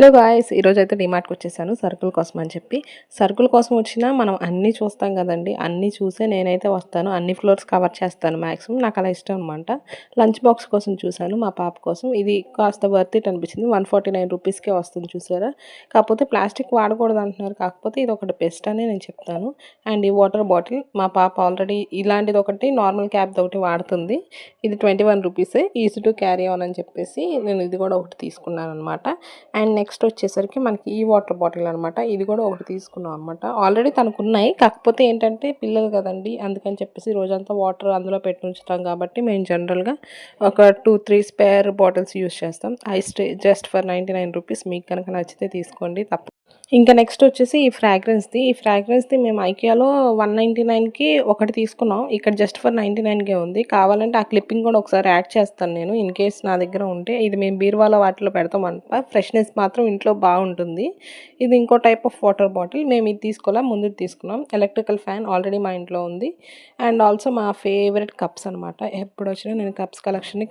Hello guys, ఈరోజైతే డీమార్ట్‌కి వచ్చేసాను సరుకుల కోసం అని చెప్పి. సరుకుల కోసం వచ్చినా మనం అన్నీ చూస్తాం కదండీ! అన్నీ చూసే నేనైతే వస్తాను. అన్ని ఫ్లోర్స్ కవర్ చేస్తాను మాక్సిమం. నాకు అలా ఇష్టం అనమాట. లంచ్ బాక్స్ కోసం చూసాను మా పాప కోసం. ఇది కాస్త వర్త్ ఇట్ అనిపించింది. 149 రూపీస్‌కే వస్తుంది చూసారా? కాకపోతే ప్లాస్టిక్ వాడకూడదు అంటున్నారు. కాకపోతే ఇది ఒకటి బెస్ట్ అని నేను చెప్తాను. అండ్ ఈ వాటర్ బాటిల్ మా పాప ఆల్రెడీ ఇలాంటిది ఒకటి నార్మల్ క్యాప్‌ది ఒకటి వాడుతుంది. ఇది 21 రూపీసే. ఈజీ టు క్యారీ ఆన్ అని చెప్పేసి నేను ఇది కూడా ఒకటి తీసుకున్నాను అనమాట. అండ్ నెక్స్ట్ వచ్చేసరికి మనకి ఈ వాటర్ బాటిల్ అనమాట. ఇది కూడా ఒకటి తీసుకున్నాం అనమాట. ఆల్రెడీ తనకున్నాయి. కాకపోతే ఏంటంటే పిల్లలు కదండీ! అందుకని చెప్పేసి రోజంతా వాటర్ అందులో పెట్టి ఉంచుతాం కాబట్టి మేము జనరల్‌గా ఒక 2, 3 స్పేర్ బాటిల్స్ యూజ్ చేస్తాం. Ice just for 99 rupees. మీకు కనుక నచ్చితే తీసుకోండి ఇంకా నెక్స్ట్ వచ్చేసి ఈ ఫ్రాగ్రెన్స్‌ది మేము ఐకియాలో 199కి ఒకటి తీసుకున్నాం. ఇక్కడ జస్ట్ ఫర్ 99కే ఉంది. కావాలంటే ఆ క్లిప్పింగ్ కూడా ఒకసారి యాడ్ చేస్తాను నేను. ఇన్ కేస్ నా దగ్గర ఉంటే. ఇది మేము బీరువాలో వాటిలో పెడతామన్నమాట. ఫ్రెష్‌నెస్ మాత్రం ఇంట్లో బాగుంటుంది. ఇది ఇంకో టైప్ ఆఫ్ వాటర్ బాటిల్. మేము ఇది తీసుకోలే, ముందుది తీసుకున్నాం. ఎలక్ట్రికల్ ఫ్యాన్ ఆల్రెడీ మా ఇంట్లో ఉంది. అండ్ ఆల్సో మా ఫేవరెట్ కప్స్ అనమాట. ఎప్పుడొచ్చినా నేను కప్స్ కలెక్షన్‌ని